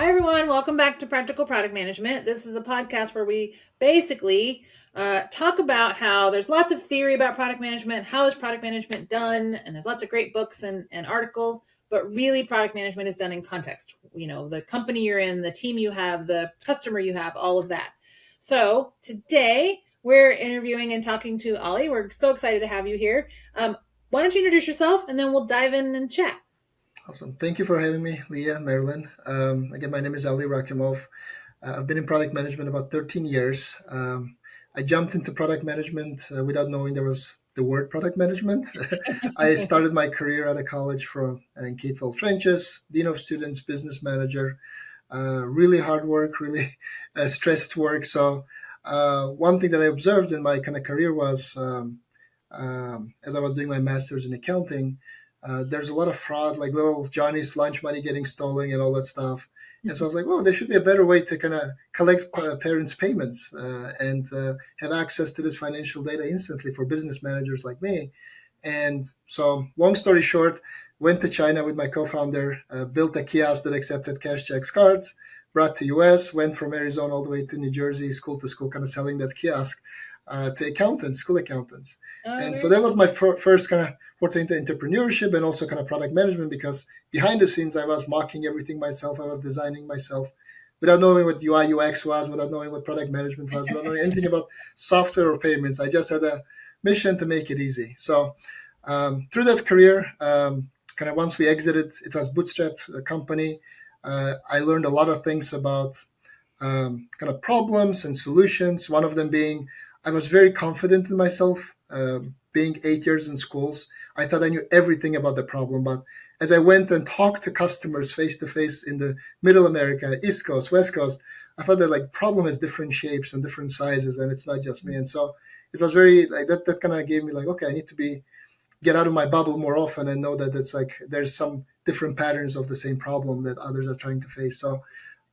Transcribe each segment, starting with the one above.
Hi, everyone. Welcome back to Practical Product Management. This is a podcast where we basically talk about how there's lots of theory about product management. How is product management done? And there's lots of great books and articles, but really product management is done in context. You know, the company you're in, the team you have, the customer you have, all of that. So today we're interviewing and talking to Ali. We're so excited to have you here. Why don't you introduce yourself and then we'll dive in and chat. Awesome. Thank you for having me, Leah, Marilyn. Again, my name is Ali Rakhimov. I've been in product management about 13 years. I jumped into product management without knowing there was the word product management. I started my career at a college in K-12 trenches, dean of students, business manager. Really hard work, really stressed work. So one thing that I observed in my kind of career was as I was doing my master's in accounting, there's a lot of fraud, like little Johnny's lunch money getting stolen and all that stuff. And so I was like, well, there should be a better way to kind of collect parents' payments and have access to this financial data instantly for business managers like me. And so, long story short, went to China with my co-founder, built a kiosk that accepted cash checks cards, brought to US, went from Arizona all the way to New Jersey, school to school, kind of selling that kiosk to accountants, school accountants. And so that was my first kind of forte into entrepreneurship and also kind of product management, because behind the scenes, I was mocking everything myself. I was designing myself without knowing what UI, UX was, without knowing what product management was, without knowing anything about software or payments. I just had a mission to make it easy. So through that career, kind of once we exited, it was bootstrapped company. I learned a lot of things about kind of problems and solutions. One of them being I was very confident in myself. Being 8 years in schools, I thought I knew everything about the problem. But as I went and talked to customers face to face in the Middle America, East Coast, West Coast, I found that like problem has different shapes and different sizes, and it's not just me. And so it was very like that. That kind of gave me like, okay, I need to get out of my bubble more often and know that it's like there's some different patterns of the same problem that others are trying to face. So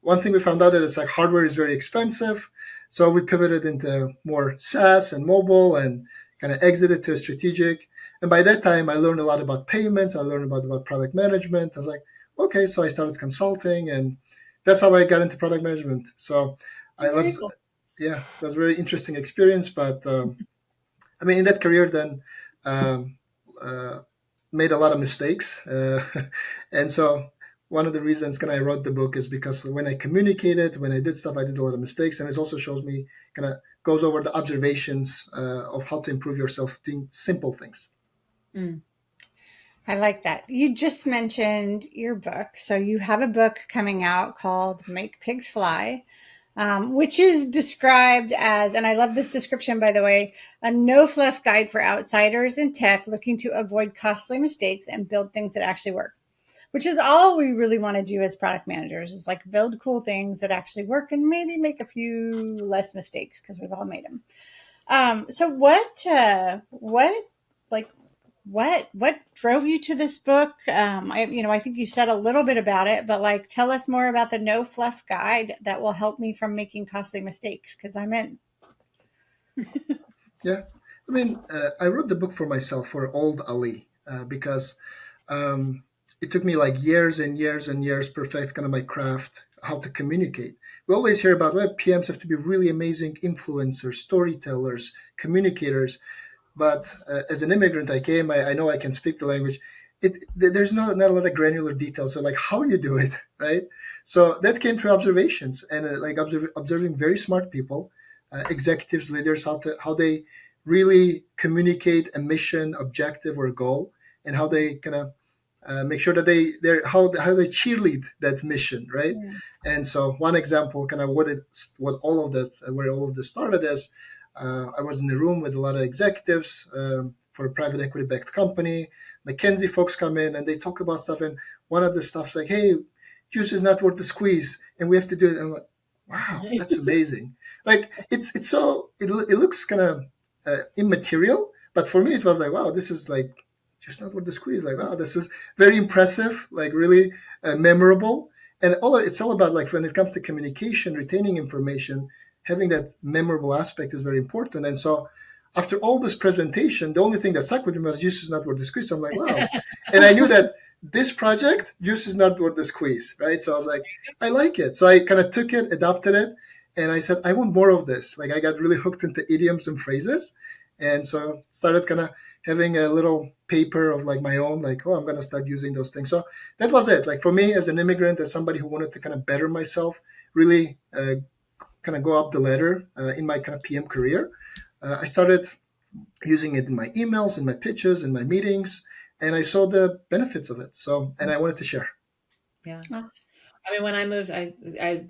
one thing we found out that it's like hardware is very expensive. So we pivoted into more SaaS and mobile and kind of exited to a strategic. And by that time, I learned a lot about payments. I learned about product management. I was like, okay, so I started consulting, and that's how I got into product management. So Cool. yeah, it was a very interesting experience. But I mean, in that career, then um, uh, made a lot of mistakes, and so one of the reasons kind of I wrote the book is because when I communicated, when I did stuff, I did a lot of mistakes, and it also shows me kind of goes over the observations of how to improve yourself doing simple things. Mm. I like that. You just mentioned your book. So you have a book coming out called Make Pigs Fly, which is described as, and I love this description, by the way, a no-fluff guide for outsiders in tech looking to avoid costly mistakes and build things that actually work, which is all we really want to do as product managers, is like build cool things that actually work and maybe make a few less mistakes because we've all made them. So like, what drove you to this book? I think you said a little bit about it, but like, tell us more about the no fluff guide that will help me from making costly mistakes, because I'm in. Yeah, I mean, I wrote the book for myself, for old Ali, because um, it took me like years and years and years perfect kind of my craft, how to communicate. We always hear about web PMs have to be really amazing influencers, storytellers, communicators. But as an immigrant, I know I can speak the language. There's not a lot of granular details. So like how you do it, right? So that came through observations and observing very smart people, executives, leaders, how they really communicate a mission, objective, or a goal, and how they kind of make sure that how they cheerlead that mission, right? Yeah. And so one example, kind of what all of that, where all of this started is, I was in the room with a lot of executives for a private equity backed company. McKinsey folks come in and they talk about stuff, and one of the stuff's like, "Hey, juice is not worth the squeeze, and we have to do it." And I'm like, "Wow, that's amazing!" Like it looks kind of immaterial, but for me it was like, "Wow, this is like just not worth the squeeze." Like, wow, this is very impressive, like really memorable, and it's all about like when it comes to communication, retaining information, having that memorable aspect is very important. And so after all this presentation, the only thing that stuck with me was juice is not worth the squeeze. So I'm like, wow. And I knew that this project, juice is not worth the squeeze, right? So I was like, I like it. So I kind of took it, adopted it, and I said, I want more of this. Like I got really hooked into idioms and phrases. And so started kind of having a little paper of like my own, like, oh, I'm going to start using those things. So that was it. Like for me as an immigrant, as somebody who wanted to kind of better myself, really kind of go up the ladder in my kind of PM career, I started using it in my emails, in my pitches, in my meetings, and I saw the benefits of it. So, and I wanted to share. Yeah. Oh, I mean, when I moved, I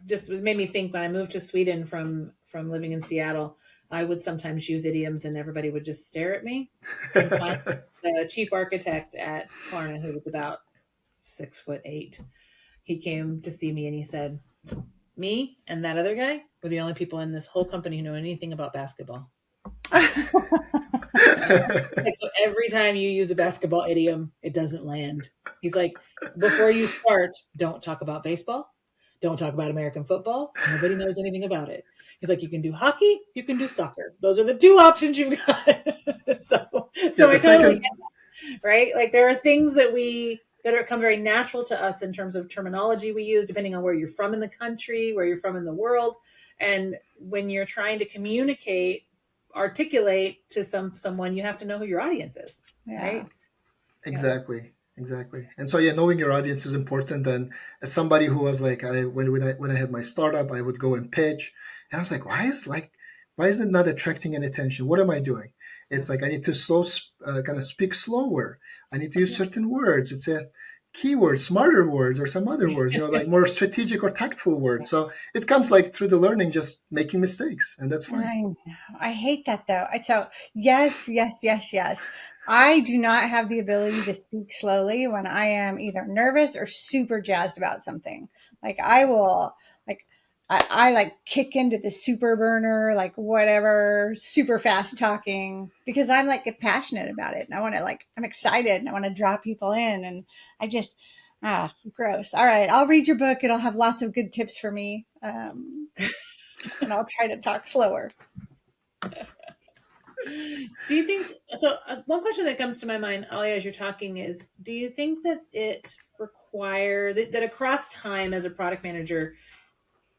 just it made me think when I moved to Sweden from living in Seattle, I would sometimes use idioms and everybody would just stare at me. And finally, the chief architect at Klarna, who was about 6'8", he came to see me and he said, "Me and that other guy were the only people in this whole company who know anything about basketball." Like, so every time you use a basketball idiom, it doesn't land. He's like, before you start, don't talk about baseball. Don't talk about American football. Nobody knows anything about it. He's like, you can do hockey, you can do soccer. Those are the two options you've got. so Yeah, so the I totally second, get it, right? Like there are things that come very natural to us in terms of terminology we use, depending on where you're from in the country, where you're from in the world. And when you're trying to articulate to someone, you have to know who your audience is, yeah. right? Yeah. exactly. And so yeah, knowing your audience is important. And as somebody who was like, when I had my startup, I would go and pitch, and I was like, why is it not attracting any attention? What am I doing? It's like I need to kind of speak slower. I need to use certain words. It's a keyword, smarter words, or some other words, like more strategic or tactful words. So it comes like through the learning, just making mistakes, and that's fine. I know. I hate that though. So yes, yes, yes, yes. I do not have the ability to speak slowly when I am either nervous or super jazzed about something. Like I will, like, I like kick into the super burner, like whatever, super fast talking because I'm like get passionate about it and I want to I'm excited and I want to draw people in and I just, gross. All right. I'll read your book. It'll have lots of good tips for me. And I'll try to talk slower. Do you think so? One question that comes to my mind, Ali, as you're talking is, do you think that it requires that across time as a product manager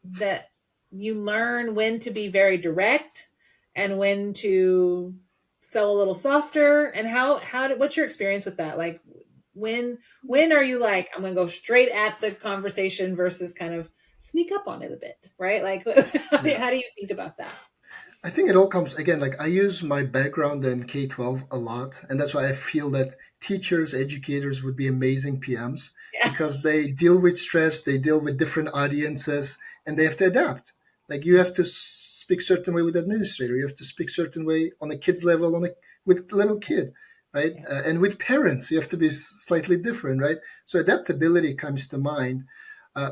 that you learn when to be very direct and when to sell a little softer, and what's your experience with that? Like when are you like, I'm going to go straight at the conversation versus kind of sneak up on it a bit, right? Like Yeah. how do you think about that? I think it all comes again, like I use my background in K 12 a lot. And that's why I feel that teachers, educators would be amazing PMs Yeah. because they deal with stress, they deal with different audiences, and they have to adapt. Like you have to speak certain way with administrator, you have to speak certain way on a kid's level, with little kid, right? Yeah. And with parents, you have to be slightly different, right? So adaptability comes to mind.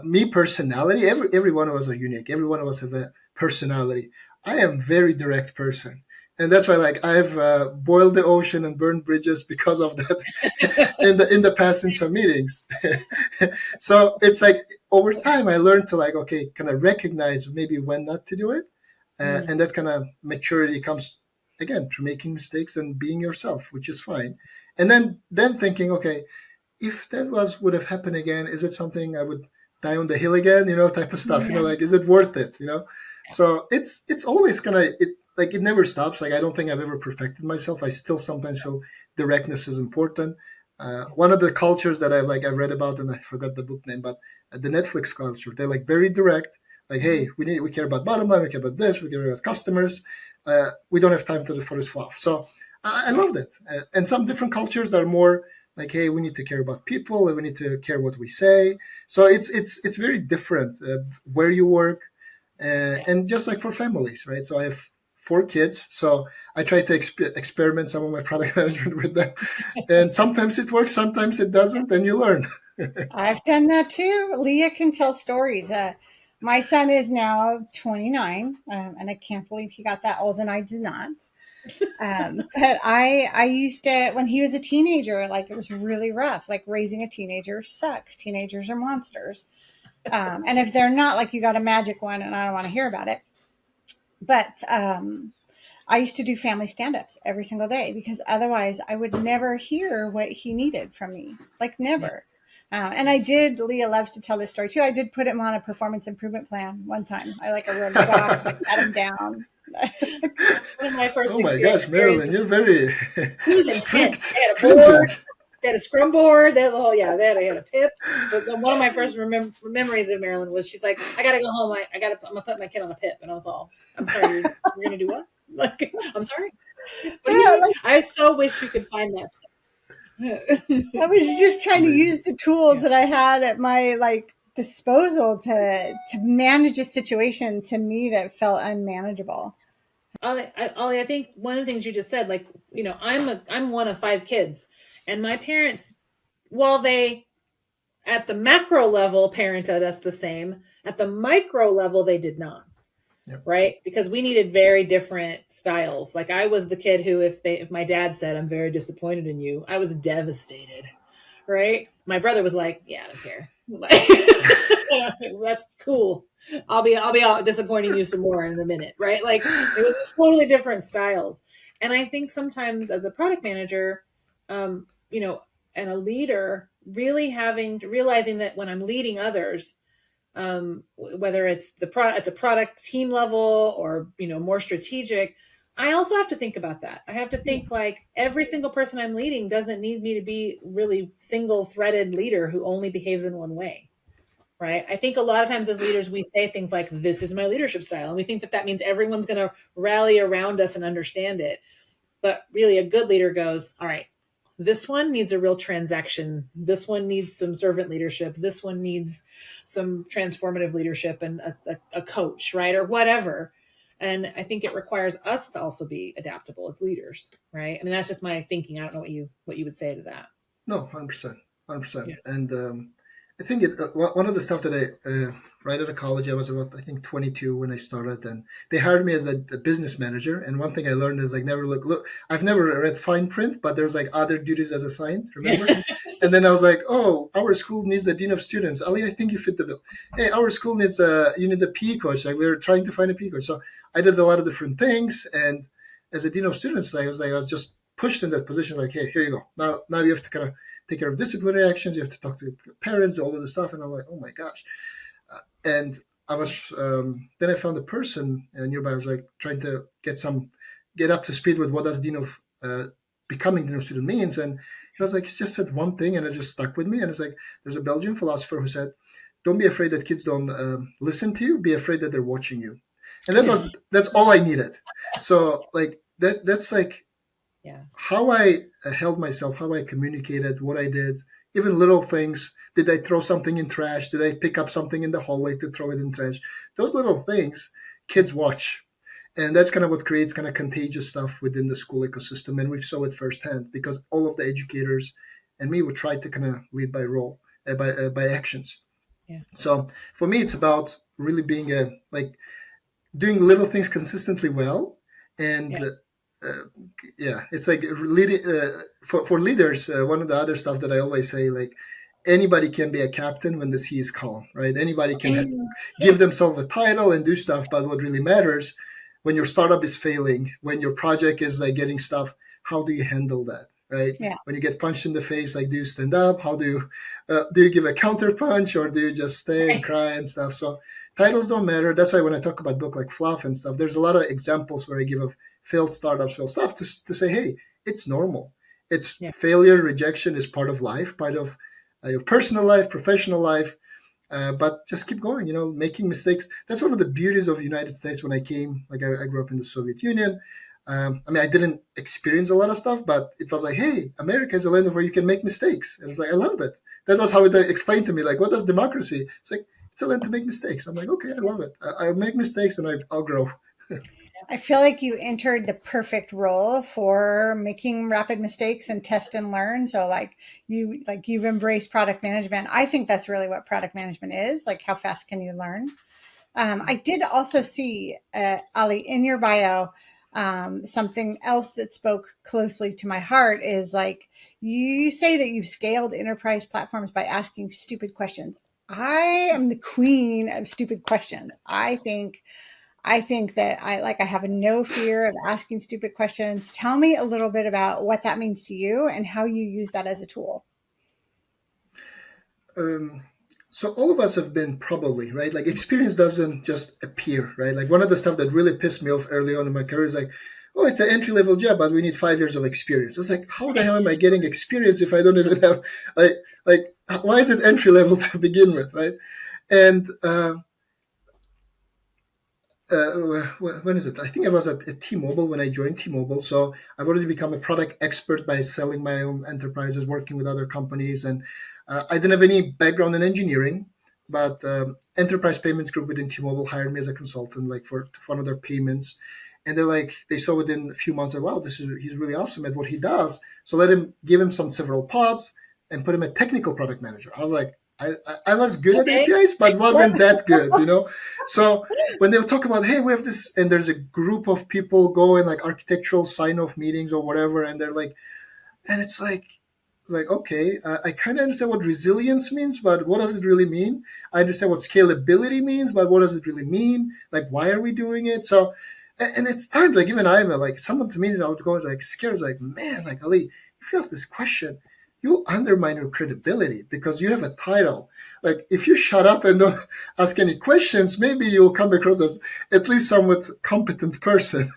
Me personality, every one of us are unique. Every one of us have a personality. I am very direct person, and that's why like I've boiled the ocean and burned bridges because of that in the past in some meetings. So it's like over time I learned to like okay, kind of recognize maybe when not to do it, Mm. and that kind of maturity comes again through making mistakes and being yourself, which is fine. And then thinking okay, if that would have happened again, is it something I would die on the hill again? Type of stuff. Yeah. Like is it worth it? So it's always gonna it never stops. Like I don't think I've ever perfected myself. I still sometimes feel directness is important. One of the cultures that I've read about, and I forgot the book name, but the Netflix culture, they're like very direct. Like, hey, we care about bottom line, we care about this, we care about customers. We don't have time for this fluff. So I Right. loved it. And some different cultures that are more like, hey, we need to care about people, and we need to care what we say. So it's very different where you work, Yeah. and just like for families, right? So I have 4 kids, so I try to experiment some of my product management with them, and sometimes it works, sometimes it doesn't, and you learn. I've done that too. Leah can tell stories. My son is now 29, and I can't believe he got that old and I did not. But I used to, when he was a teenager, like it was really rough. Like raising a teenager sucks. Teenagers are monsters. And if they're not, like you got a magic one and I don't want to hear about it. But I used to do family stand ups every single day because otherwise I would never hear what he needed from me. Like Yeah. never. And I did, Leah loves to tell this story too. I did put him on a performance improvement plan one time. I wrote it off, sat him down. One of my first Oh my gosh, Marilyn, experiences. you're very He was intense. strict, They had a board. stringent. They had a scrum board. They had, oh yeah, they had a pip. But one of my first memories of Marilyn was she's like, I gotta go home. I'm gonna put my kid on a pip, and I was all, I'm sorry, you're gonna do what? Like, I'm sorry. But Yeah, like, I so wish you could find that. I was just trying to use Amazing. the tools Yeah. that I had at my disposal to manage a situation to me that felt unmanageable. Ollie, I think one of the things you just said, like, I'm one of 5 kids, and my parents, while they at the macro level parented us the same, at the micro level they did not. Yep. Right, because we needed very different styles. Like, I was the kid who, if my dad said, I'm very disappointed in you, I was devastated. Right, my brother was like, yeah, I don't care. That's cool. I'll be out disappointing you some more in a minute. Right, like, it was just totally different styles. And I think sometimes as a product manager, um you know and a leader, really realizing that when I'm leading others, whether it's at the product team level, or more strategic, I also have to think about that. I have to think, like, every single person I'm leading doesn't need me to be really single threaded leader who only behaves in one way. Right, I think a lot of times as leaders we say things like, this is my leadership style, and we think that means everyone's going to rally around us and understand it. But really, a good leader goes, all right, this one needs a real transaction. This one needs some servant leadership. This one needs some transformative leadership and a coach, right? Or whatever. And I think it requires us to also be adaptable as leaders, right? I mean, that's just my thinking. I don't know what you would say to that. No, 100%, 100%. Yeah. And I think one of the stuff that right out of college, I was about, I think, 22 when I started, and they hired me as a business manager. And one thing I learned is, like, never look. I've never read fine print, but there's like other duties as assigned. Remember? And then I was like, oh, our school needs a dean of students. Ali, I think you fit the bill. Hey, our school needs you need a PE coach. Like, we were trying to find a PE coach. So I did a lot of different things, and as a dean of students, I was just pushed in that position. Like, hey, here you go. Now you have to kind of take care of disciplinary actions. You have to talk to parents, all of the stuff. And I'm like, oh my gosh. And I was, then I found a person nearby. I was like trying to get up to speed with what does becoming dean of student means. And he was like, he just said one thing and it just stuck with me. And it's like, there's a Belgian philosopher who said, don't be afraid that kids don't listen to you. Be afraid that they're watching you. And that's all I needed. So like that's like, Yeah. how I held myself, how I communicated, what I did, even little things. Did I throw something in trash? Did I pick up something in the hallway to throw it in trash? Those little things kids watch. And that's kind of what creates kind of contagious stuff within the school ecosystem. And we saw it firsthand because all of the educators and me would try to kind of lead by role, by actions. Yeah. So for me, it's about really being doing little things consistently well. And Yeah. it's like leading for leaders. One of the other stuff that I always say, like, anybody can be a captain when the sea is calm, right? Anybody can give themselves a title and do stuff, but what really matters when your startup is failing, when your project is like getting stuff, how do you handle that, right? Yeah. When you get punched in the face, like, do you stand up? How do you give a counter punch, or do you just stay and cry and stuff? So titles don't matter. That's why when I talk about book like Fluff and stuff, there's a lot of examples where I give of failed startups, failed stuff to say, hey, it's normal. It's failure, rejection is part of life, part of your personal life, professional life. But just keep going, making mistakes. That's one of the beauties of the United States. When I came, like, I grew up in the Soviet Union. I didn't experience a lot of stuff, but it was like, hey, America is a land where you can make mistakes. And it's like, I loved it. That was how it explained to me, like, what is democracy? It's like, it's a land to make mistakes. I'm like, okay, I love it. I'll make mistakes and I'll grow. I feel like you entered the perfect role for making rapid mistakes and test and learn. So you've embraced product management. I think that's really what product management is. Like, how fast can you learn? I did also see, Ali, in your bio, something else that spoke closely to my heart is, like, you say that you've scaled enterprise platforms by asking stupid questions. I am the queen of stupid questions. I think that I have no fear of asking stupid questions. Tell me a little bit about what that means to you and how you use that as a tool. um, so all of us have been probably right. Like experience doesn't just appear, right? Like one of the stuff that really pissed me off early on in my career is like, oh, it's an entry level job, but we need 5 years of experience. I was like, how the hell am I getting experience if I don't even have like like why is it entry level to begin with, right? And when is it? I think I was at T-Mobile when I joined T-Mobile. So I've already become a product expert by selling my own enterprises, working with other companies, and I didn't have any background in engineering, but Enterprise Payments Group within T-Mobile hired me as a consultant, like for one of their payments, and they saw within a few months, like, wow, he's really awesome at what he does. So give him some several pods and put him a technical product manager. I was like, I was good at Okay. APIs, but wasn't that good, you know. So when they would talk about, hey, we have this, and there's a group of people go in like architectural sign-off meetings or whatever, and they're like, and it's like okay, I kind of understand what resilience means, but what does it really mean? I understand what scalability means, but what does it really mean? Like, why are we doing it? So, and it's times like even I'm like someone to me, I would go like scared, like man, like Ali, if you ask this question, you'll undermine your credibility because you have a title. Like if you shut up and don't ask any questions, maybe you'll come across as at least somewhat competent person.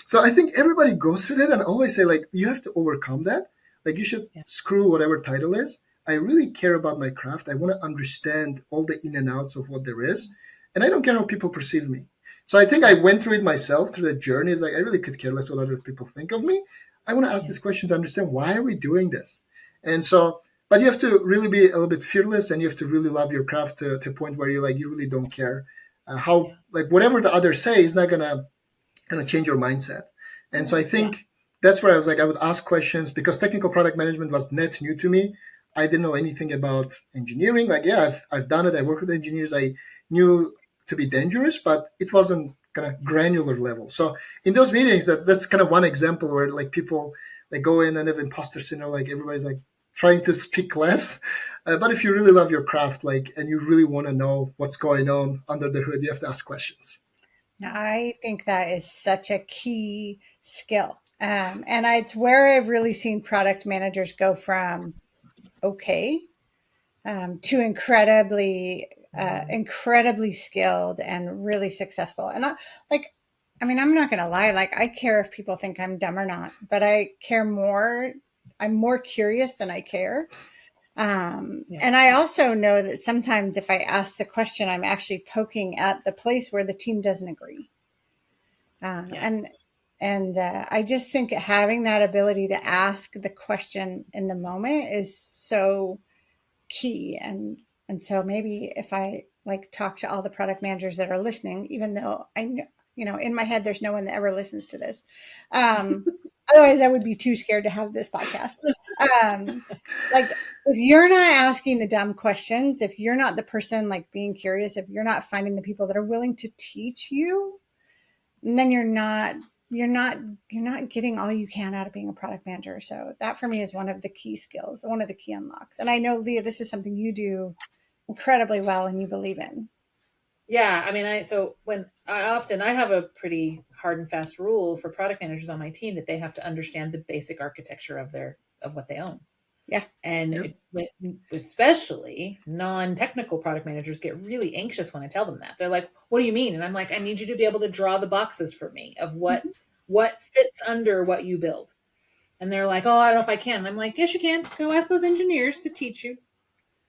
So I think everybody goes through that and always say like you have to overcome that. Like you should Yeah. screw whatever title is. I really care about my craft. I want to understand all the in and outs of what there is. And I don't care how people perceive me. So I think I went through it myself through the journey. It's like I really could care less what other people think of me. I want to ask Yeah. these questions, understand why are we doing this? And so but you have to really be a little bit fearless and you have to really love your craft to a point where you really don't care how Yeah. like whatever the others say is not gonna change your mindset. And so I Yeah. think that's where I was like, I would ask questions because technical product management was net new to me. I didn't know anything about engineering. Like, yeah, I've done it. I work with engineers. I knew to be dangerous, but it wasn't kind of granular level. So in those meetings, that's kind of one example where like people like go in and have imposter syndrome. Like everybody's like trying to speak less. But if you really love your craft, like, and you really want to know what's going on under the hood, you have to ask questions. Now, I think that is such a key skill. And it's where I've really seen product managers go from okay to incredibly skilled and really successful. And I mean, I'm not going to lie. Like, I care if people think I'm dumb or not, but I care more. I'm more curious than I care. Yeah. And I also know that sometimes if I ask the question, I'm actually poking at the place where the team doesn't agree. Um, Yeah. and I just think having that ability to ask the question in the moment is so key. And so maybe if I like talk to all the product managers that are listening, even though I know, in my head there's no one that ever listens to this. Um, Otherwise, I would be too scared to have this podcast. Um, like if you're not asking the dumb questions, if you're not the person like being curious, if you're not finding the people that are willing to teach you, then you're not getting all you can out of being a product manager. So that for me is one of the key skills, one of the key unlocks. And I know, Leah, this is something you do incredibly well and you believe in. Yeah, I mean, so when I have a pretty hard and fast rule for product managers on my team that they have to understand the basic architecture of what they own. Yeah. And Yep. especially non-technical product managers get really anxious when I tell them that. They're like, "What do you mean?" And I'm like, "I need you to be able to draw the boxes for me of Mhm. what sits under what you build." And they're like, "Oh, I don't know if I can." And I'm like, "Yes, you can. Go ask those engineers to teach you,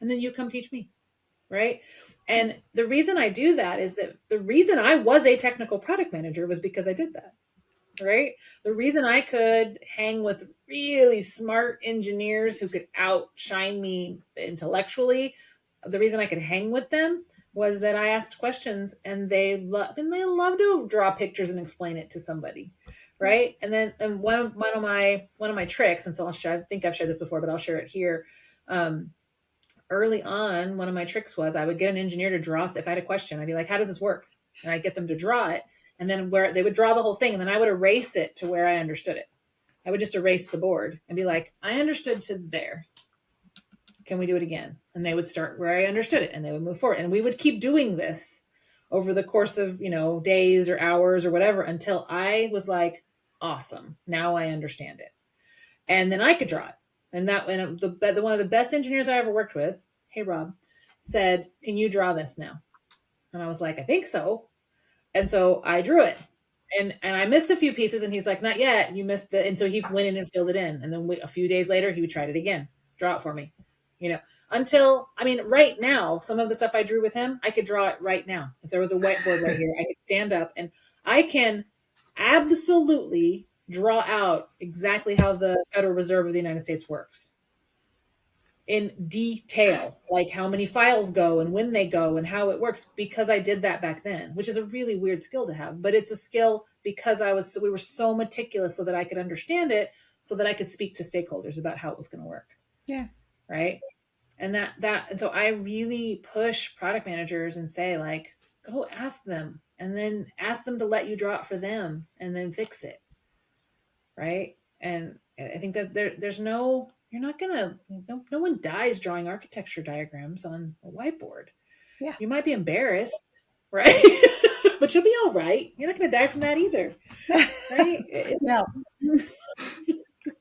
and then you come teach me." Right. And the reason I do that is that the reason I was a technical product manager was because I did that. Right. The reason I could hang with really smart engineers who could outshine me intellectually, the reason I could hang with them was that I asked questions and they love to draw pictures and explain it to somebody. Yeah. Right. And then and one of my tricks, and so I think I've shared this before, but I'll share it here. Um, Early on, one of my tricks was I would get an engineer to draw. If I had a question, I'd be like, how does this work? And I'd get them to draw it. And then where they would draw the whole thing, and then I would erase it to where I understood it. I would just erase the board and be like, I understood to there. Can we do it again? And they would start where I understood it and they would move forward. And we would keep doing this over the course of, days or hours or whatever until I was like, awesome. Now I understand it. And then I could draw it. And one of the best engineers I ever worked with "Hey Rob," said, "Can you draw this now?" And I was like, "I think so." And so I drew it. And I missed a few pieces, and he's like, "Not yet. You missed the." And so he went in and filled it in. And then a few days later, he would try it again, draw it for me. You know, until I mean, right now, some of the stuff I drew with him, I could draw it right now. If there was a whiteboard right here, I could stand up and I can absolutely draw out exactly how the Federal Reserve of the United States works in detail, like how many files go and when they go and how it works, because I did that back then, which is a really weird skill to have, but it's a skill because we were so meticulous so that I could understand it, so that I could speak to stakeholders about how it was going to work. Yeah. Right. And and so I really push product managers and say, like, go ask them, and then ask them to let you draw it for them and then fix it. Right. And I think that there's no, you're not gonna, no one dies drawing architecture diagrams on a whiteboard. Yeah. You might be embarrassed, right? But you'll be all right. You're not gonna die from that either, right? No.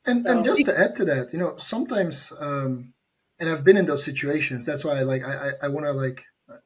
And So just to add to that, sometimes, and I've been in those situations. That's why I want to,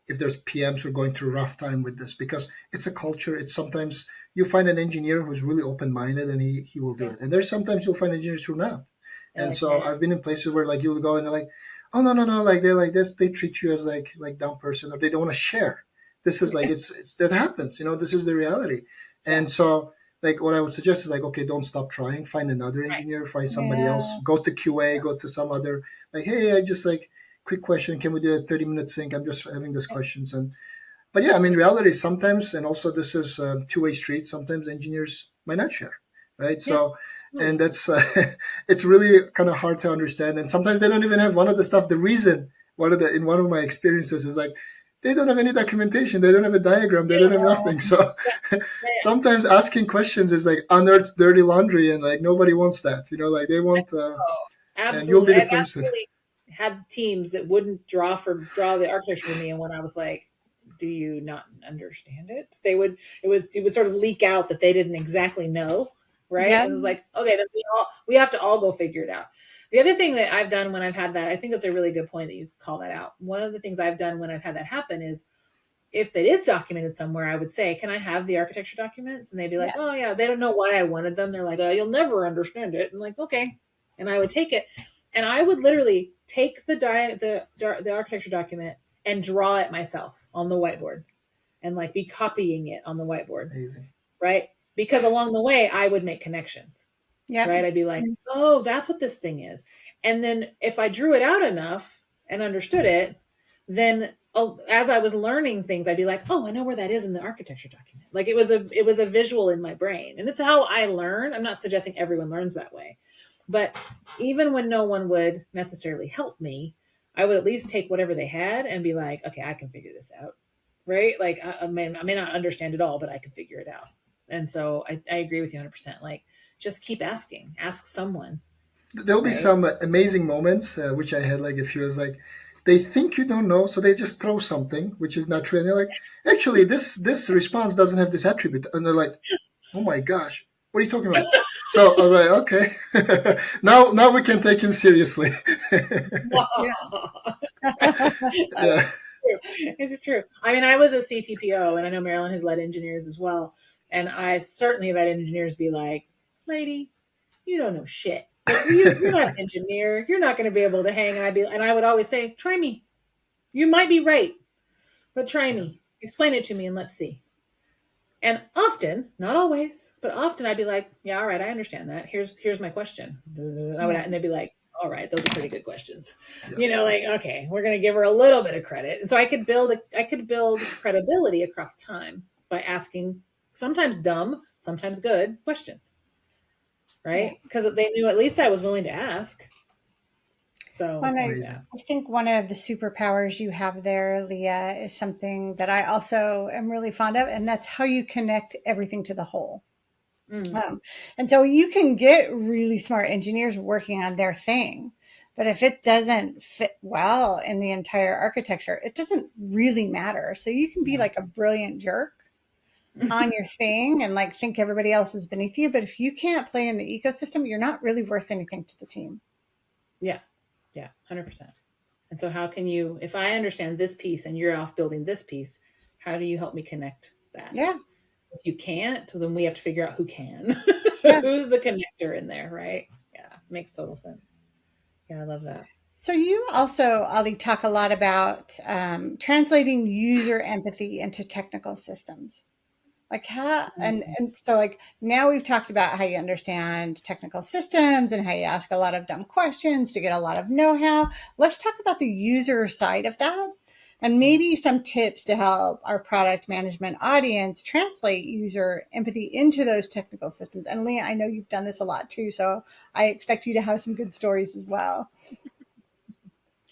if there's PMs who are going through a rough time with this, because it's a culture. It's sometimes you find an engineer who's really open minded and he will do yeah, it, and there's sometimes you'll find engineers who are not. they're And like, so nah. I've been in places where like you'll go and they're like, oh no no no, like they're like this, they treat you as like down person, or they don't want to share. This is like it's that happens. This is the reality. Yeah, And so like what I would suggest is like, okay, don't stop trying. Find another right. engineer, find somebody else, Yeah. go to QA, Yeah, go to some other, like, hey, I just like quick question, can we do a 30-minute sync? I'm just having these yeah, questions. And but yeah, I mean reality is sometimes, and also this is a two-way street, sometimes engineers might not share, right? yeah, So and absolutely. that's it's really kind of hard to understand, and sometimes they don't even have one of the stuff. The reason in one of my experiences is like they don't have any documentation, they don't have a diagram, they don't have Oh, nothing. So Yeah, yeah, sometimes asking questions is like unearths dirty laundry, and like nobody wants that, like they yeah. want Oh, and you'll absolutely. be the I've person. absolutely had teams that wouldn't draw the architecture with me, and when I was like, "Do you not understand it?" It would sort of leak out that they didn't exactly know, right? yeah. And it was like, okay, then we have to all go figure it out. The other thing that I've done when I've had that, I think that's a really good point that you call that out. One of the things I've done when I've had that happen is, if it is documented somewhere, I would say, "Can I have the architecture documents?" And they'd be like, Yeah. "Oh yeah." They don't know why I wanted them. They're like, "Oh, you'll never understand it." And I'm like, "Okay," and I would take it, and I would literally take the architecture document and draw it myself on the whiteboard, and like be copying it on the whiteboard, Amazing. right? Because along the way, I would make connections, Yep. right? I'd be like, "Oh, that's what this thing is," and then if I drew it out enough and understood it, then as I was learning things, I'd be like, "Oh, I know where that is in the architecture document." Like it was a visual in my brain, and it's how I learn. I'm not suggesting everyone learns that way, but even when no one would necessarily help me, I would at least take whatever they had and be like, "Okay, I can figure this out," right? Like I may not understand it all, but I can figure it out. And so I agree with you 100%. Like, just keep asking, ask someone, There'll be right? some amazing moments, which I had like a few. Is like they think you don't know, so they just throw something which is not true, and they're like, actually, this response doesn't have this attribute, and they're like, oh my gosh, what are you talking about? So I was like, okay, now we can take him seriously. Yeah. Yeah, It's true. I mean, I was a CTPO, and I know Marilyn has led engineers as well. And I certainly have had engineers be like, "Lady, you don't know shit. Like you're not an engineer. You're not going to be able to hang." And I would always say, "Try me. You might be right, but try yeah, me. Explain it to me, and let's see." And often, not always, but often I'd be like, "Yeah, all right, I understand that. Here's my question." Yeah. And they'd be like, "All right, those are pretty good questions." yes. Like, okay, we're gonna give her a little bit of credit. And so I could build credibility across time by asking sometimes dumb, sometimes good questions, Yeah. right? Because they knew at least I was willing to ask. So One, yeah. Amazing. I think one of the superpowers you have there, Leah, is something that I also am really fond of, and that's how you connect everything to the whole. Mm, Um, and so you can get really smart engineers working on their thing, but if it doesn't fit well in the entire architecture, it doesn't really matter. So you can be no. like a brilliant jerk on your thing and like think everybody else is beneath you, but if you can't play in the ecosystem, you're not really worth anything to the team. Yeah. Yeah. 100%. And so how can you, if I understand this piece and you're off building this piece, how do you help me connect that? Yeah. If you can't, then we have to figure out who can. Yeah. Who's the connector in there, right? Yeah, makes total sense. Yeah, I love that. So you also, Ali, talk a lot about translating user empathy into technical systems. Like how, and so like now we've talked about how you understand technical systems and how you ask a lot of dumb questions to get a lot of know-how. Let's talk about the user side of that and maybe some tips to help our product management audience translate user empathy into those technical systems. And Leah, I know you've done this a lot too, so I expect you to have some good stories as well.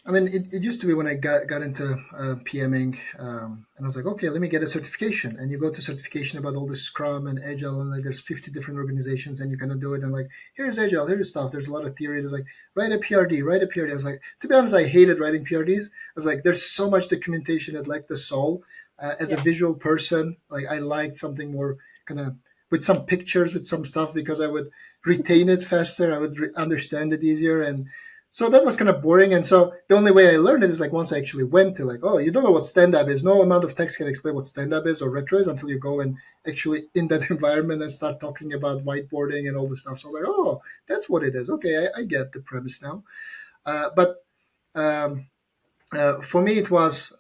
I mean, it used to be when I got into PMing, and I was like, okay, let me get a certification. And you go to certification about all this Scrum and Agile, and like there's 50 different organizations, and you kind of do it. And like, here's Agile, here's stuff. There's a lot of theory. There's like, write a PRD, write a PRD. I was like, to be honest, I hated writing PRDs. I was like, there's so much documentation that like the soul. As a Yeah. visual person, like I liked something more kind of with some pictures, with some stuff, because I would retain it faster. I would understand it easier. And so that was kind of boring. And so the only way I learned it is like once I actually went to like, oh, you don't know what stand up is. No amount of text can explain what stand up is or retro is until you go and actually in that environment and start talking about whiteboarding and all this stuff. So I was like, oh, that's what it is. Okay, I get the premise now. But um, for me, it was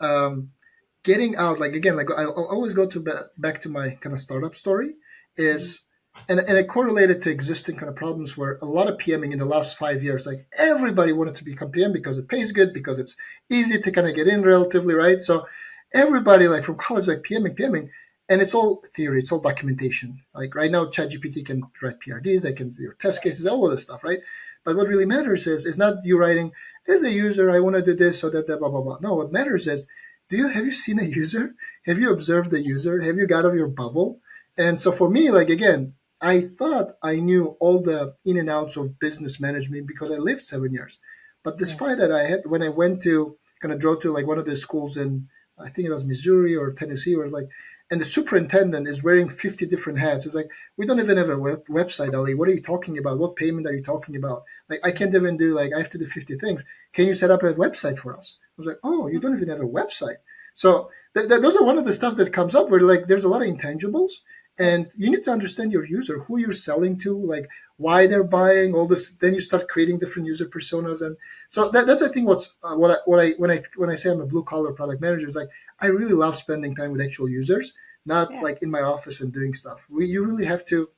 getting out. Like again, like I'll always go to back to my kind of startup story is and it correlated to existing kind of problems where a lot of PMing in the last 5 years, like everybody wanted to become PM because it pays good, because it's easy to kind of get in relatively, right? So everybody like from college, like PMing, and it's all theory, it's all documentation. Like right now, ChatGPT can write PRDs, they can do your test cases, all of this stuff, right? But what really matters is not you writing, as a user, I want to do this so that blah blah blah. No, what matters is have you seen a user? Have you observed the user? Have you got out of your bubble? And so for me, like again, I thought I knew all the in and outs of business management because I lived 7 years. But Yeah. despite that, I had when I went to kind of drove to like one of the schools in I think it was Missouri or Tennessee, where like and the superintendent is wearing 50 different hats. It's like we don't even have a website, Ali. What are you talking about? What payment are you talking about? Like I can't even do like I have to do 50 things. Can you set up a website for us? I was like, oh, you don't even have a website. So those are one of the stuff that comes up where like there's a lot of intangibles and you need to understand your user, who you're selling to, like why they're buying all this. Then you start creating different user personas, and so that's I think what's what I when I say I'm a blue collar product manager is like I really love spending time with actual users, not Yeah. like in my office and doing stuff. You really have to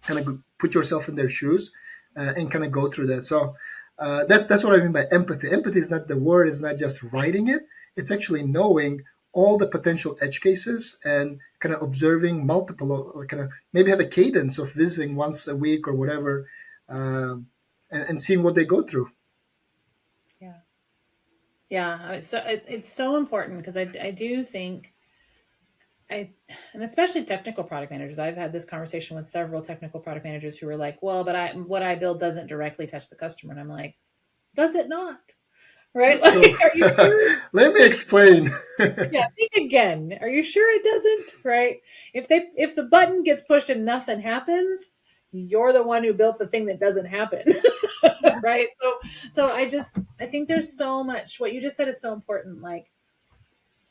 kind of put yourself in their shoes and kind of go through that. So that's what I mean by empathy. Empathy is not the word; it's not just writing it. It's actually knowing all the potential edge cases and kind of observing multiple, kind of maybe have a cadence of visiting once a week or whatever, and seeing what they go through. Yeah. Yeah. So it's so important because I do think I, and especially technical product managers. I've had this conversation with several technical product managers who are like, well, but what I build doesn't directly touch the customer. And I'm like, does it not? Right? That's true. Like, are you sure? Let me explain. Yeah, think again. Are you sure it doesn't? Right? If the button gets pushed and nothing happens, you're the one who built the thing that doesn't happen. Yeah. Right? So I think there's so much what you just said is so important. Like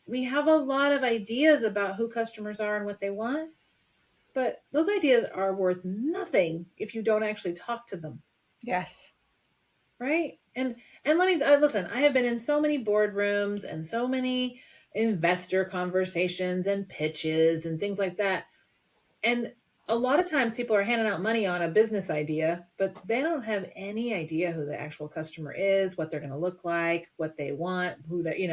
we have a lot of ideas about who customers are and what they want, but those ideas are worth nothing if you don't actually talk to them. Yes. Right? And let me listen, I have been in so many boardrooms and so many investor conversations and pitches and things like that. And a lot of times people are handing out money on a business idea, but they don't have any idea who the actual customer is, what they're going to look like, what they want, who they,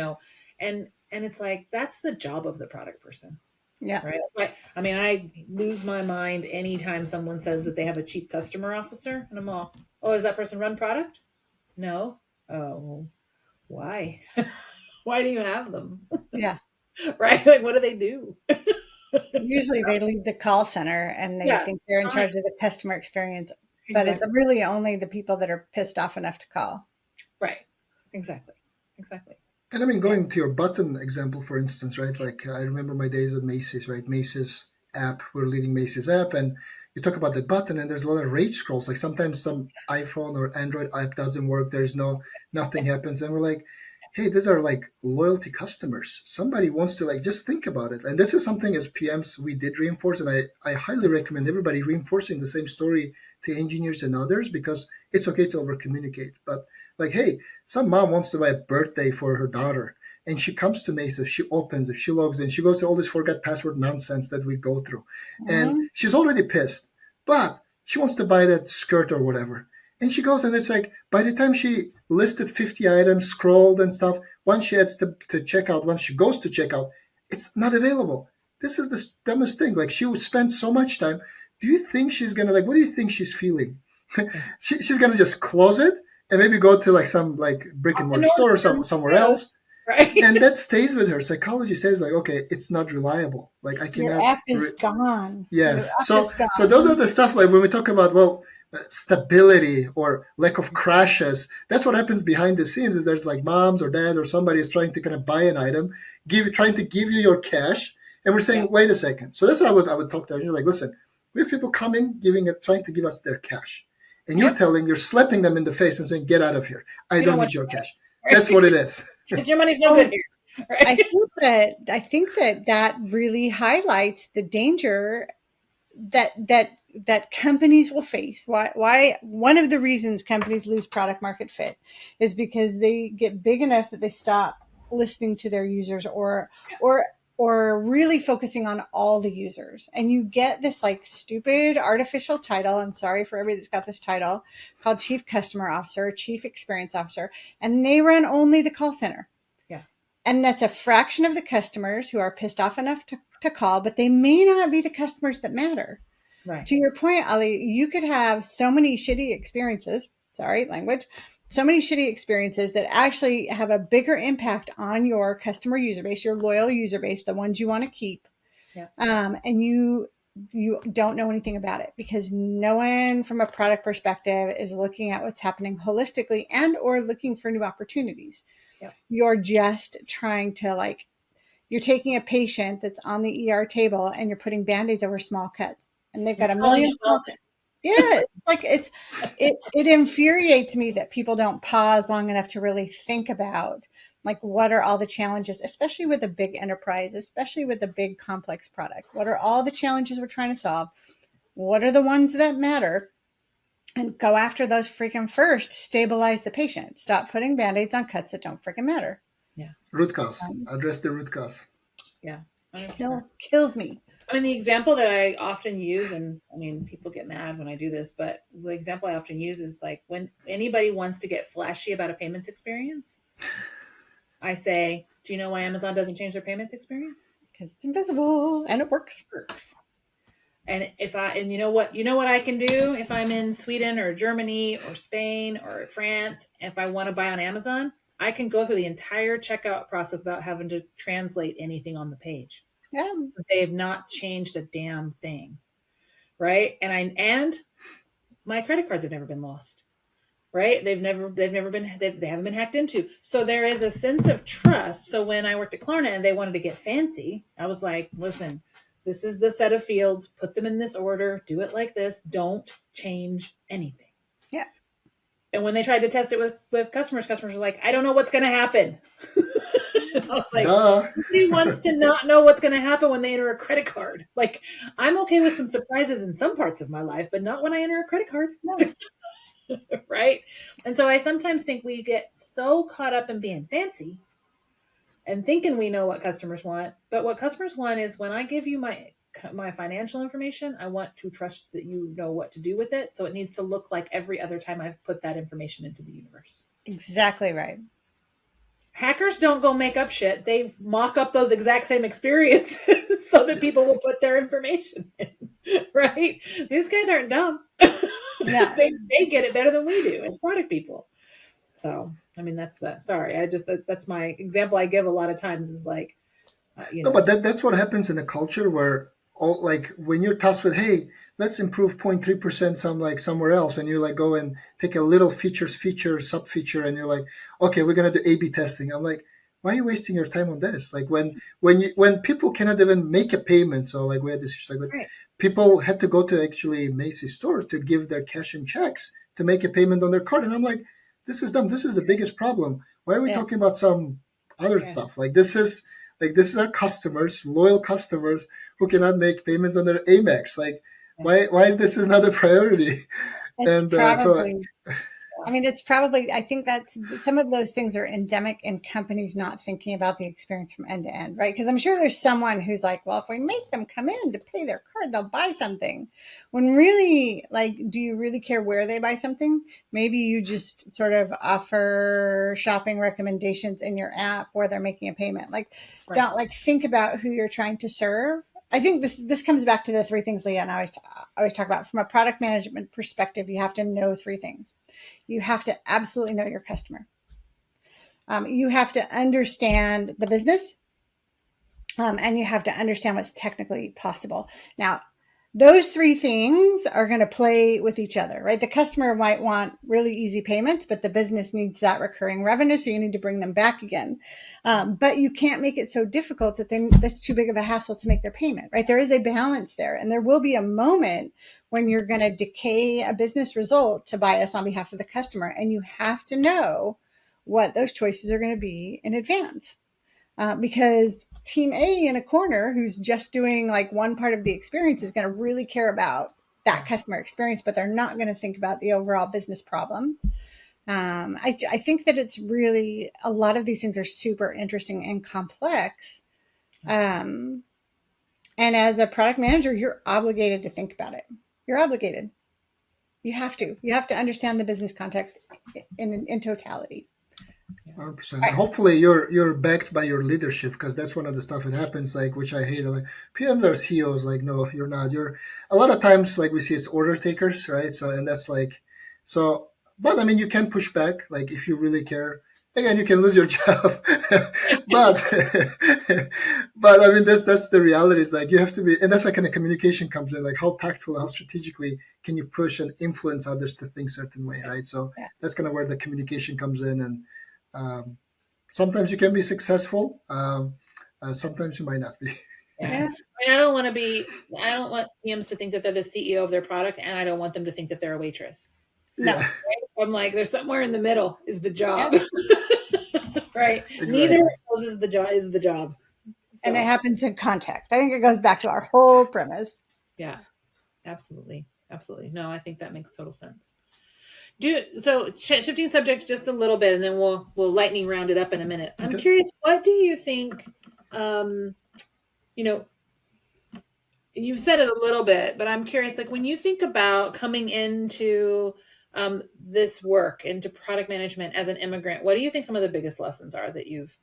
and it's like that's the job of the product person. Yeah. Right. I mean, I lose my mind anytime someone says that they have a chief customer officer, and I'm all, oh, does that person run product? No. Oh, why? Why do you have them? Yeah. Right? Like, what do they do? Usually they leave the call center and they Yeah, think they're in fine. charge of the customer experience, but it's Exactly. really only the people that are pissed off enough to call. Right. Exactly. Exactly. And I mean, Yeah. going to your button example, for instance, right? Like I remember my days at Macy's, right? Macy's app, we're leading Macy's app, and you talk about the button, and there's a lot of rage scrolls. Like sometimes some iPhone or Android app doesn't work. There's nothing happens, and we're like, hey, these are like loyalty customers. Somebody wants to like just think about it. And this is something as PMs we did reinforce, and I highly recommend everybody reinforcing the same story to engineers and others, because it's okay to over communicate. But like, hey, some mom wants to buy a birthday for her daughter, and she comes to Macy, she opens, if she logs in, she goes through all this forgot password nonsense that we go through. And Mhm. she's already pissed, but she wants to buy that skirt or whatever. And she goes, and it's like, by the time she listed 50 items, scrolled and stuff, once she heads to checkout, once she goes to checkout, it's not available. This is the dumbest thing. Like, she will spend so much time. Do you think she's going to, like, what do you think she's feeling? She's going to just close it and maybe go to like some like brick and The mortar store or Nordstrom, somewhere yeah, else. right. And that stays with her. Psychology says like, okay, it's not reliable. Like, I Your cannot app is gone. Your Yes. app So is so those are gone. the stuff like when we talk about stability or lack of crashes. That's what happens behind the scenes. Is there's like moms or dad or somebody is trying to kind of buy an item, trying to give you your cash, and we're saying, Yeah. wait a second. So that's what I would talk to you like, listen, we have people coming trying to give us their cash, and Yep. you're slapping them in the face and saying, get out of here. I You don't don't want need your cash. your That's what it is. your money's no Well, good here. Right. I think that really highlights the danger that companies will face. Why one of the reasons companies lose product market fit is because they get big enough that they stop listening to their users, or or really focusing on all the users, and you get this like stupid artificial title. I'm sorry for everybody that's got this title, called chief customer officer, chief experience officer, and they run only the call center. Yeah. And that's a fraction of the customers who are pissed off enough to call, but they may not be the customers that matter. Right. To your point, Ali, you could have so many shitty experiences, sorry, language, so many shitty experiences that actually have a bigger impact on your customer user base, your loyal user base, the ones you want to keep. Yeah. And you don't know anything about it, because no one from a product perspective is looking at what's happening holistically and or looking for new opportunities. Yep. You're just trying to like, you're taking a patient that's on the ER table and you're putting band-aids over small cuts, and they've got a Calling million it small. wellness. Yeah, it's like it infuriates me that people don't pause long enough to really think about like, what are all the challenges, especially with a big enterprise, especially with a big complex product. What are all the challenges we're trying to solve? What are the ones that matter? And go after those freaking first. Stabilize the patient. Stop putting band-aids on cuts that don't freaking matter. Yeah. Root cause. Um, Address the root cause. Yeah. 100%. kills me. I mean, the example that I often use, and I mean, people get mad when I do this, but the example I often use is like when anybody wants to get flashy about a payments experience, I say, do you know why Amazon doesn't change their payments experience? Because it's invisible and it works. It works. And you know what I can do if I'm in Sweden or Germany or Spain or France, if I want to buy on Amazon, I can go through the entire checkout process without having to translate anything on the page. Yeah. They have not changed a damn thing. Right. And my credit cards have never been lost. Right. They haven't been hacked into. So there is a sense of trust. So when I worked at Klarna and they wanted to get fancy, I was like, listen, this is the set of fields, put them in this order, do it like this. Don't change anything. Yeah. And when they tried to test it with customers were like, I don't know what's going to happen. I was like, nobody wants to not know what's going to happen when they enter a credit card. Like, I'm okay with some surprises in some parts of my life, but not when I enter a credit card. No. Right. And so I sometimes think we get so caught up in being fancy and thinking we know what customers want. But what customers want is when I give you my financial information, I want to trust that you know what to do with it. So it needs to look like every other time I've put that information into the universe. Exactly right. Hackers don't go make up shit. They mock up those exact same experiences so that people will put their information in, right? These guys aren't dumb. Yeah. They get it better than we do as product people. So, I mean, that's my example I give a lot of times is like, No, but that's what happens in a culture where all like when you're tasked with, hey, let's improve 0.3% somewhere else, and you like go and take a little feature, sub feature, and you're like, okay, we're gonna do A/B testing. I'm like, why are you wasting your time on this? Like when people cannot even make a payment, so like we had this like right. people had to go to actually Macy's store to give their cash and checks to make a payment on their card, and I'm like, this is dumb. This is the biggest problem. Why are we Yeah. talking about some other Yes. stuff? This is our customers, loyal customers who cannot make payments on their Amex. Like, why is this is not a priority? It's And so probably, I mean, it's probably, I think that's some of those things are endemic in companies not thinking about the experience from end to end, right? Because I'm sure there's someone who's like, well, if we make them come in to pay their card, they'll buy something. When really, like, do you really care where they buy something? Maybe you just sort of offer shopping recommendations in your app where they're making a payment. Like, don't like think about who you're trying to serve. I think this comes back to the three things Leah and I always talk about. From a product management perspective, you have to know three things. You have to absolutely know your customer. You have to understand the business, and you have to understand what's technically possible. Now, those three things are going to play with each other, right? The customer might want really easy payments, but the business needs that recurring revenue, so you need to bring them back again. But you can't make it so difficult that that's too big of a hassle to make their payment, right? There is a balance there, and there will be a moment when you're going to decay a business result to bias on behalf of the customer, and you have to know what those choices are going to be in advance. Because team A in a corner who's just doing like one part of the experience is going to really care about that customer experience, but they're not going to think about the overall business problem. I think that it's really, a lot of these things are super interesting and complex. And as a product manager, you're obligated to think about it. You're obligated. You have to understand the business context in totality. 100%. And hopefully you're backed by your leadership, because that's one of the stuff that happens, like, which I hate. Like, PMs are CEOs. Like, no, you're not. You're a lot of times, like, we see it's order takers, right? So, and that's like, so, but I mean, you can push back, like, if you really care. Again, you can lose your job, but but I mean, that's the reality. Is like, you have to be, and that's why kind of communication comes in. Like, how tactful, how strategically can you push and influence others to think certain way, right? So that's kind of where the communication comes in. And um, sometimes you can be successful. Sometimes you might not be. Yeah. I mean, I don't want PMs to think that they're the CEO of their product, and I don't want them to think that they're a waitress. No. Yeah, I'm like, there's somewhere in the middle is the job. Yep. Right. exactly. Neither of those is the job. And it So, happens in context. I think it goes back to our whole premise. yeah, absolutely. Absolutely. No, I think that makes total sense. Shifting subject just a little bit, and then we'll lightning round it up in a minute. I'm Okay. curious, what do you think, um, you know, you've said it a little bit, but I'm curious, like, when you think about coming into this work, into product management as an immigrant, what do you think some of the biggest lessons are that you've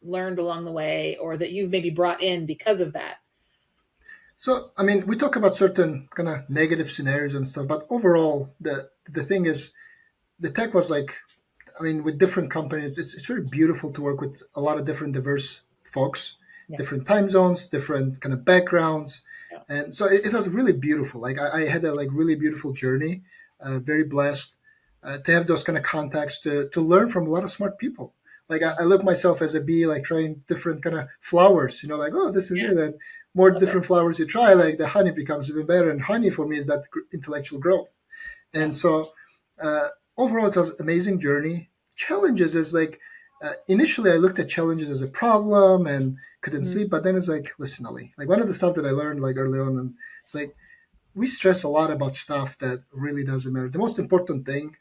learned along the way, or that you've maybe brought in because of that? So, I mean, we talk about certain kind of negative scenarios and stuff, but overall, the thing is, the tech was like, I mean, with different companies, it's very beautiful to work with a lot of different diverse folks, Yeah. different time zones, different kind of backgrounds. Yeah. And so it was really beautiful. Like, I had a like really beautiful journey, very blessed to have those kind of contacts to learn from a lot of smart people. Like, I look myself as a bee, like trying different kind of flowers, like, oh, this is Yeah. it. And more Love different flowers you try, like the honey becomes even better. And honey for me is that intellectual growth. And so overall, it was an amazing journey. Challenges is like, initially I looked at challenges as a problem and couldn't Mhm. sleep, but then it's like, listen, Ali, like one of the stuff that I learned like early on, and it's like, we stress a lot about stuff that really doesn't matter. The most important thing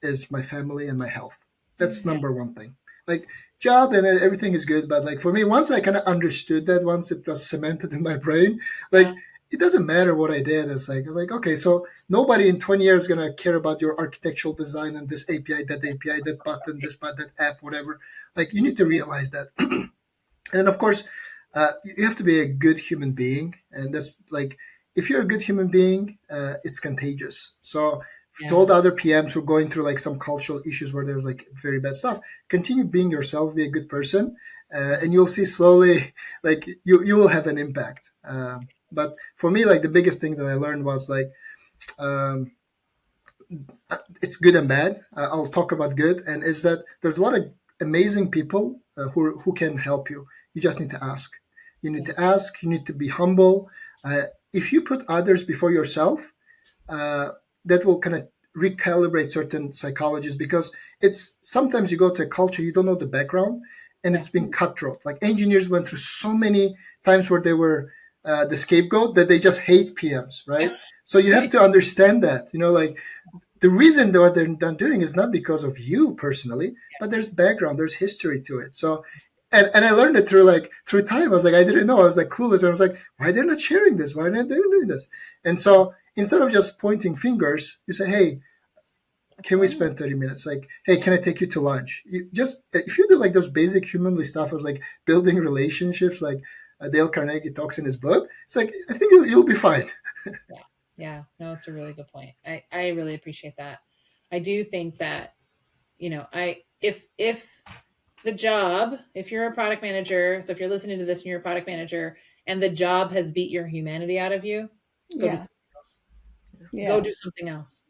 is my family and my health. That's number one thing. Like, job and everything is good, but like for me, once I kind of understood that, once it was cemented in my brain, like, Yeah. it doesn't matter what I did. It's like, okay, so nobody in 20 years is gonna care about your architectural design and this API, that button, this button, that app, whatever. Like, you need to realize that. And then, of course, you have to be a good human being, and that's like, if you're a good human being, it's contagious. So to all the other PMs who are going through like some cultural issues where there's like very bad stuff, continue being yourself, be a good person, and you'll see slowly, like, you will have an impact. But for me, like, the biggest thing that I learned was like, um, it's good and bad. I'll talk about good, and is that there's a lot of amazing people who can help you. You just need to ask. You need to ask. You need to be humble. If you put others before yourself, that will kind of recalibrate certain psychologies, because it's sometimes you go to a culture you don't know the background, and Yeah. it's been cutthroat. Like engineers went through so many times where they were the scapegoat, that they just hate PMs, right? So you have to understand that, like the reason what they're not doing is not because of you personally, but there's background, there's history to it. So, and I learned it through time. I was like, I didn't know. I was like clueless. And I was like, why they're not sharing this? Why aren't they doing this? And so instead of just pointing fingers, you say, hey, can we spend 30 minutes? Like, hey, can I take you to lunch? If you do like those basic humanly stuff, as like building relationships, like Dale Carnegie talks in his book, it's like, I think you'll be fine. Yeah, no, it's a really good point. I really appreciate that. I do think that, if the job, if you're a product manager, so if you're listening to this and you're a product manager and the job has beat your humanity out of you, go do Yeah. something else. Yeah. Go do something else.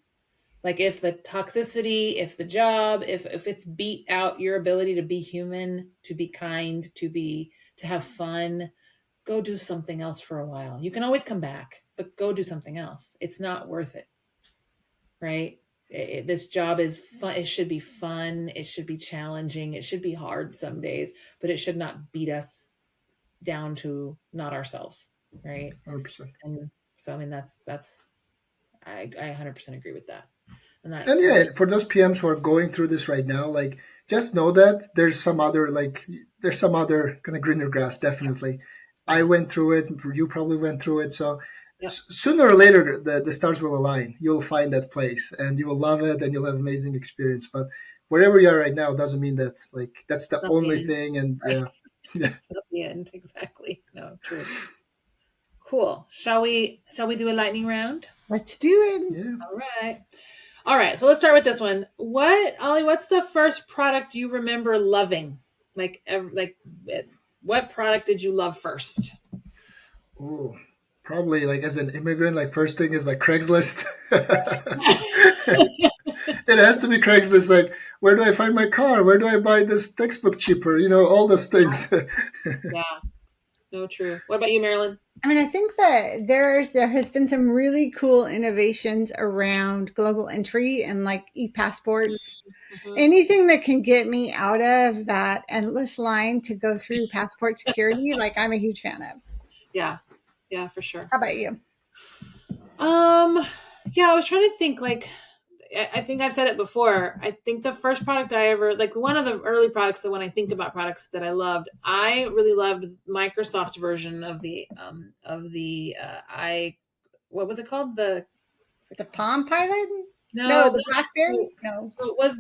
Like if the toxicity, if the job, if it's beat out your ability to be human, to be kind, to have fun, go do something else for a while. You can always come back, but go do something else. It's not worth it. Right? This job is fun. It should be fun. It should be challenging. It should be hard some days, but it should not beat us down to not ourselves. Right? 100%. And so, I mean, I 100% agree with that. And And that's yeah, really, for those PMs who are going through this right now, like just know that there's some other kind of greener grass. Definitely, I yeah. went through it. You probably went through it. So Yep. sooner or later, the stars will align. You'll find that place, and you will love it, and you'll have amazing experience. But wherever you are right now doesn't mean that like that's the Not the only end. thing. And Right. yeah, yeah, It's not the end. Exactly. No, true. Cool. Shall we do a lightning round? Let's do it. yeah. All right. All right. So let's start with this one. Ollie, what's the first product you remember loving? What product did you love first? Ooh, probably like as an immigrant, like first thing is like Craigslist. It has to be Craigslist. Like, where do I find my car? Where do I buy this textbook cheaper? All those things. Yeah. No, true. What about you, Marilyn? I mean, I think that there has been some really cool innovations around global entry and like e-passports. Mm-hmm. Anything that can get me out of that endless line to go through passport security, like I'm a huge fan of. Yeah. Yeah, for sure. How about you? Um, yeah, I was trying to think like I think I've said it before. I think the first product I ever like one of the early products that when I think about products that I really loved Microsoft's version of the I what was it called? The Palm Pilot? No, No, the so, Blackberry? No. so it was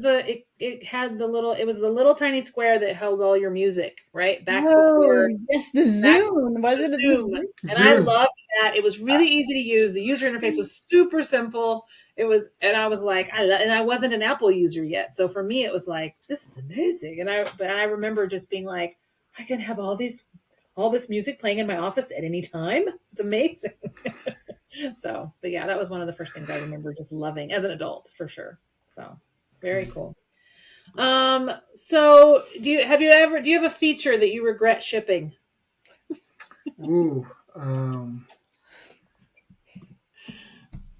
it had it was the little tiny square that held all your music, right? Oh, yes, the Back Zune. Was it the Zoom. Zune? And I Zune. loved that. It was really easy to use. The user interface was super simple. And I was like, and I wasn't an Apple user yet. So for me, it was like, this is amazing. But I remember just being like, I can have all this music playing in my office at any time. It's amazing. So, but yeah, that was one of the first things I remember just loving as an adult for sure. So very cool. So do you have a feature that you regret shipping? Ooh.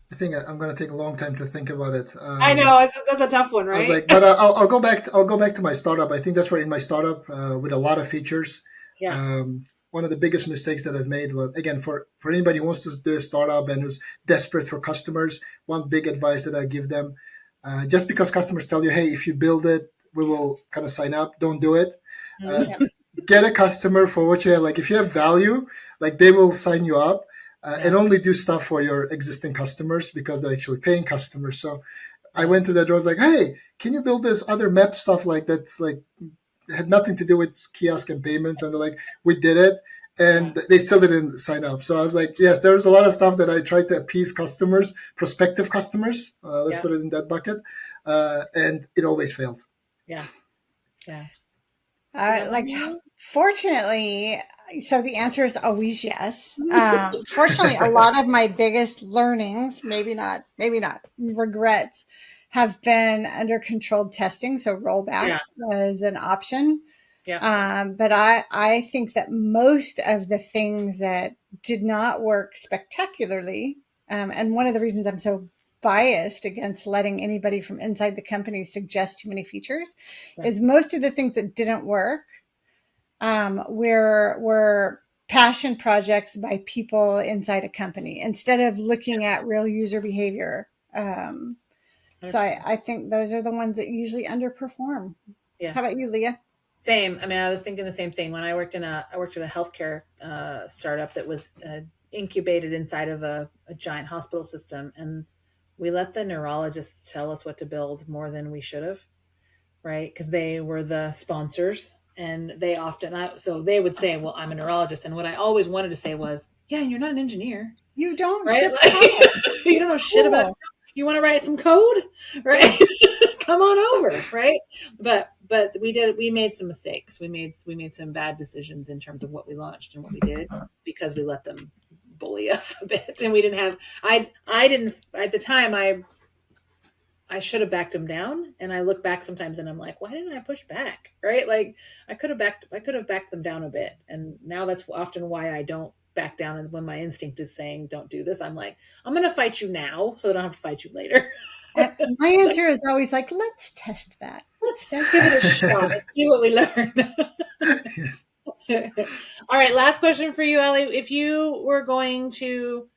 I think I'm gonna take a long time to think about it. I know that's a tough one, I was right? like, but I'll go back. I'll go back to my startup. I think that's where in my startup with a lot of features. Yeah. One of the biggest mistakes that I've made was, again, for anybody who wants to do a startup and who's desperate for customers, one big advice that I give them: just because customers tell you, "Hey, if you build it, we will kind of sign up," don't do it. Uh, Mhm. get a customer for what you have. Like if you have value, like they will sign you up, and Yeah. only do stuff for your existing customers because they're actually paying customers. So I Yeah. went to that. I was like, "Hey, can you build this other map stuff like that's like had nothing to do with kiosk and payments?" And they're like, "We did it." Yeah. And they still didn't sign up. So I was like, yes, there was a lot of stuff that I tried to appease customers, prospective customers. Let's Yeah. put it in that bucket. And it always failed. Yeah. Yeah. Do you have one, Like, Mary? fortunately, so the answer is always yes. Fortunately, a lot of my biggest learnings, maybe not regrets, have been under controlled testing. So rollback Yeah. was an option. Yeah. But I think that most of the things that did not work spectacularly, and one of the reasons I'm so biased against letting anybody from inside the company suggest too many features, Right. is most of the things that didn't work were passion projects by people inside a company instead of looking at real user behavior. So I think those are the ones that usually underperform. Yeah. How about you, Leah? Same. I mean, I was thinking the same thing when I worked at a healthcare startup that was incubated inside of a giant hospital system, and we let the neurologists tell us what to build more than we should have, right? Because they were the sponsors, and they often so they would say, "Well, I'm a neurologist," and what I always wanted to say was, "Yeah, and you're not an engineer, You don't right? ship Like, code. you don't know shit about it. Cool. You want to write some code, right? Come on over, right?" But we made some mistakes. We made some bad decisions in terms of what we launched and what we did because we let them bully us a bit, and we didn't have. I didn't at the time. I should have backed them down, and I look back sometimes and I'm like, why didn't I push back? Right? Like I could have backed them down a bit, and now that's often why I don't back down. And when my instinct is saying don't do this, I'm like, I'm going to fight you now so I don't have to fight you later. My answer is always like, let's test that. Let's give it a shot and see what we learn. Yes. All right, last question for you, Ali. If you were going to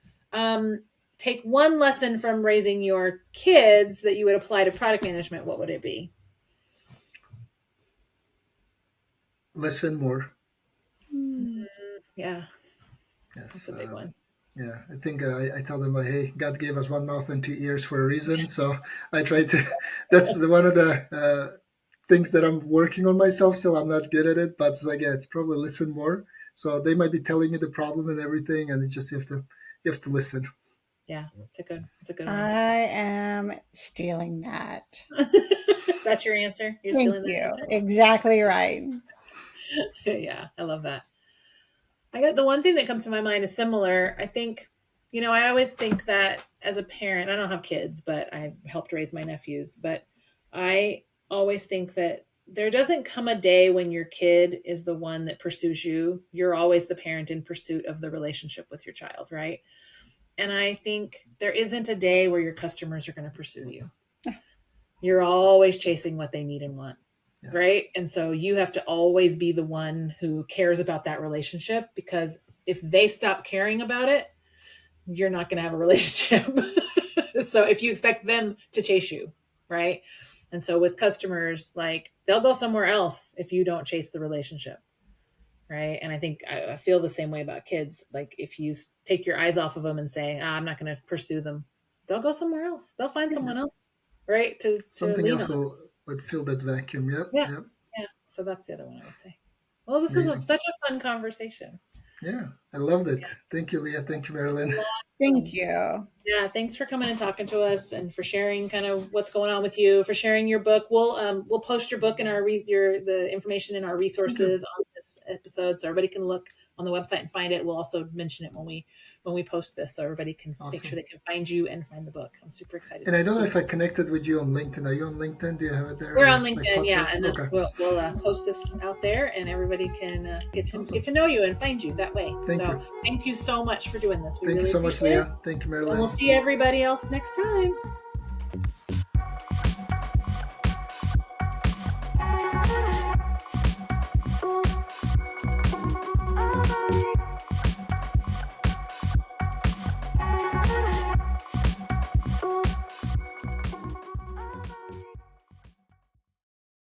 take one lesson from raising your kids that you would apply to product management, what would it be? Listen more. Yeah, Yes. that's a big one. Yeah, I think I tell them like, hey, God gave us one mouth and two ears for a reason. So I try to. That's one of the things that I'm working on myself. Still, I'm not good at it, but it's like, yeah, it's probably listen more. So they might be telling me the problem and everything, and it's just you have to listen. Yeah, it's a good one. I am stealing that. That's your answer. You're Thank stealing that you. answer. Exactly right. Yeah, I love that. I got the one thing that comes to my mind is similar. I think, I always think that as a parent, I don't have kids, but I helped raise my nephews. But I always think that there doesn't come a day when your kid is the one that pursues you. You're always the parent in pursuit of the relationship with your child, right? And I think there isn't a day where your customers are going to pursue you. You're always chasing what they need and want. Yes. Right. And so you have to always be the one who cares about that relationship, because if they stop caring about it, you're not going to have a relationship. So if you expect them to chase you, right. And so with customers, like they'll go somewhere else if you don't chase the relationship. Right. And I think I feel the same way about kids. Like if you take your eyes off of them and say, I'm not going to pursue them, they'll go somewhere else. They'll find someone else. Right. To Something lean else on. would fill that vacuum. Yep. Yeah. Yep. Yeah. So that's the other one I would say. Well, this Amazing. was such a fun conversation. Yeah, I loved it. Thank you, Leah. Thank you, Marilyn. Thank you. Yeah, thanks for coming and talking to us, and for sharing kind of what's going on with you, for sharing your book. We'll post your book and the information in our resources on this episode, so everybody can look on the website and find it. We'll also mention it when we post this, so everybody can make sure they can find you and find the book. I'm super excited. And I don't know if I connected with you on LinkedIn. Are you on LinkedIn? Do you have it there? We're on LinkedIn, like yeah, and okay. we'll post this out there, and everybody can get to know you and find you that way. Thank you so much for doing this. Thank you so much, Leah. Thank you, Marilyn. And we'll see everybody else next time.